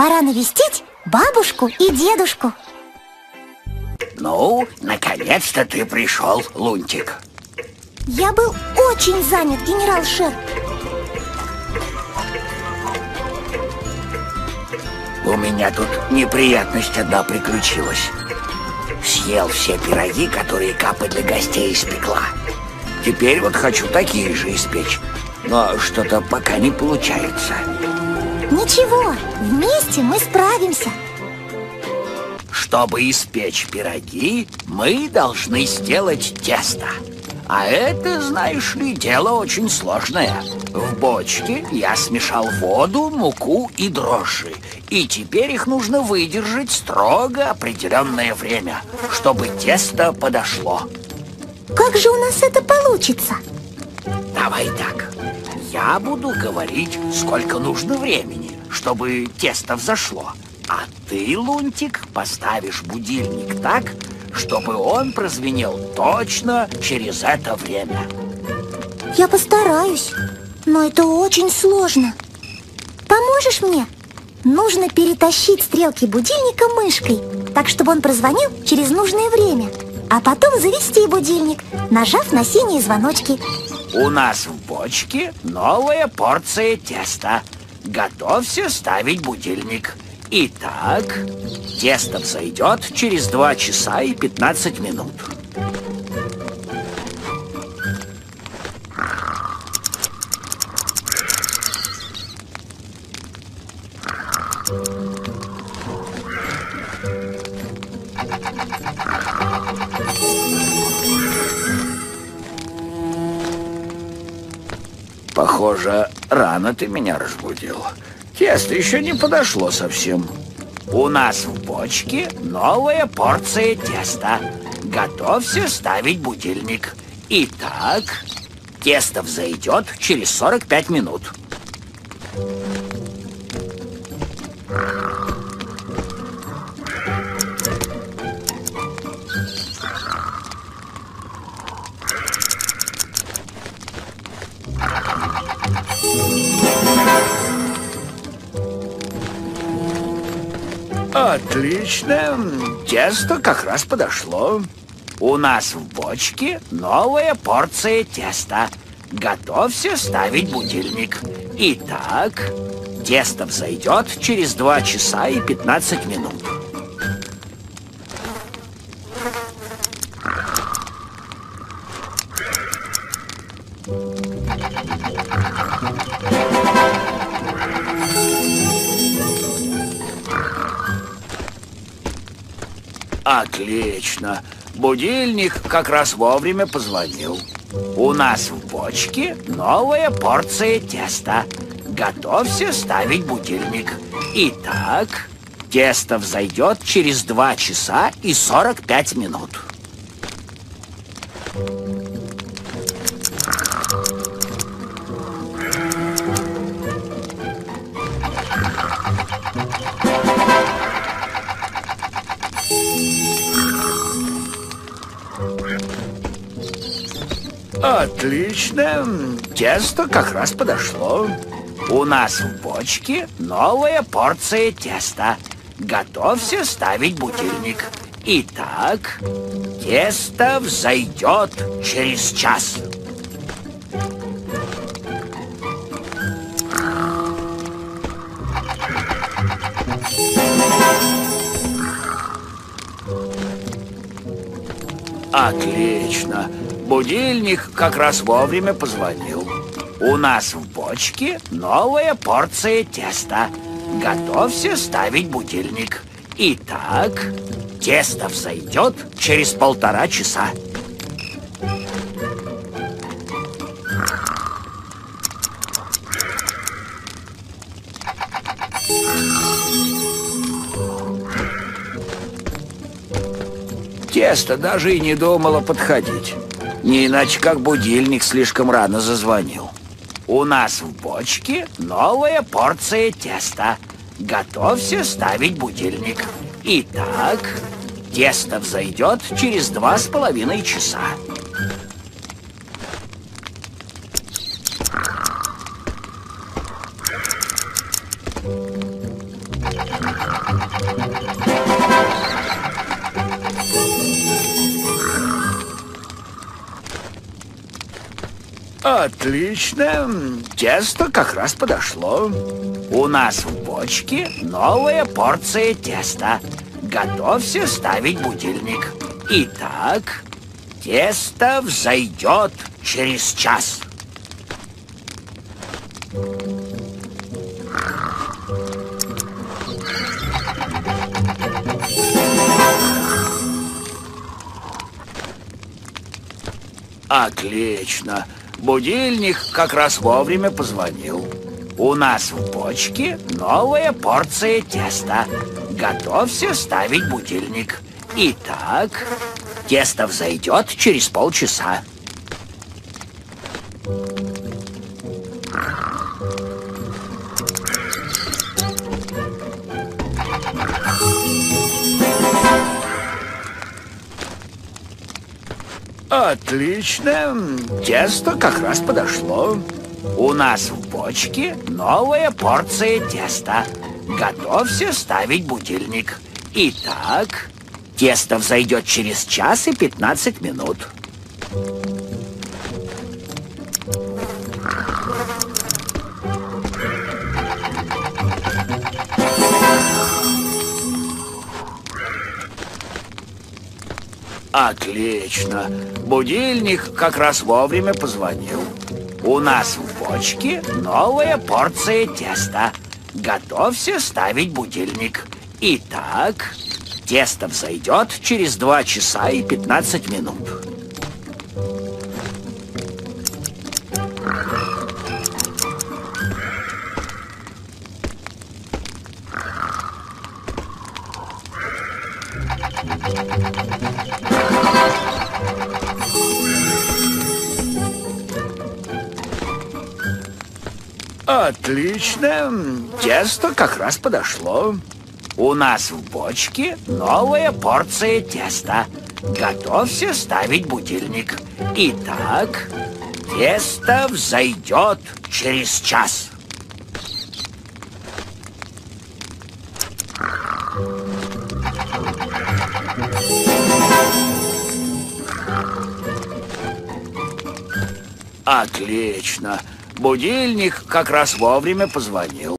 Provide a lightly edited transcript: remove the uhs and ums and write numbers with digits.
Пора навестить бабушку и дедушку. Ну, наконец-то ты пришел, Лунтик. Я был очень занят, генерал Шер. У меня тут неприятность одна приключилась. Съел все пироги, которые Капа для гостей испекла. Теперь вот хочу такие же испечь, но что-то пока не получается. Ничего, вместе мы справимся. Чтобы испечь пироги, мы должны сделать тесто. А это, знаешь ли, дело очень сложное. В бочке я смешал воду, муку и дрожжи. И теперь их нужно выдержать строго определенное время, чтобы тесто подошло. Как же у нас это получится? Давай так. Я буду говорить, сколько нужно времени, чтобы тесто взошло. А ты, Лунтик, поставишь будильник так, чтобы он прозвенел точно через это время. Я постараюсь, но это очень сложно. Поможешь мне? Нужно перетащить стрелки будильника мышкой, так, чтобы он прозвонил через нужное время. А потом завести будильник, нажав на синие звоночки. У нас в бочке новая порция теста. Готовься ставить будильник. Итак, тесто взойдет через 2 часа и 15 минут. Похоже, рано ты меня разбудил. Тесто еще не подошло совсем. У нас в бочке новая порция теста. Готовься ставить будильник. Итак, тесто взойдет через 45 минут. Отлично, тесто как раз подошло. У нас в бочке новая порция теста. Готовься ставить будильник. Итак, тесто взойдет через 2 часа и 15 минут. Отлично. Будильник как раз вовремя позвонил. У нас в бочке новая порция теста. Готовься ставить будильник. Итак, тесто взойдет через 2 часа и 45 минут. Отлично, тесто как раз подошло. У нас в бочке новая порция теста. Готовься ставить будильник. Итак, тесто взойдет через час. Отлично. Будильник как раз вовремя позвонил. У нас в бочке новая порция теста. Готовься ставить будильник. Итак, тесто взойдет через 1,5 часа. Тесто даже и не думало подходить. Не иначе, как будильник слишком рано зазвонил. У нас в бочке новая порция теста. Готовься ставить будильник. Итак, тесто взойдет через 2,5 часа. Отлично. Тесто как раз подошло. У нас в бочке новая порция теста. Готовься ставить будильник. Итак, тесто взойдет через час. Отлично. Будильник как раз вовремя позвонил. У нас в бочке новая порция теста. Готовься ставить будильник. Итак, тесто взойдет через полчаса. Отлично. Тесто как раз подошло. У нас в бочке новая порция теста. Готовься ставить будильник. Итак, тесто взойдет через час и 15 минут. Отлично. Будильник как раз вовремя позвонил. У нас в бочке новая порция теста. Готовься ставить будильник. Итак, тесто взойдет через 2 часа и 15 минут. Отлично. Тесто как раз подошло. У нас в бочке новая порция теста. Готовься ставить будильник. Итак, тесто взойдет через час. Отлично. Будильник как раз вовремя позвонил.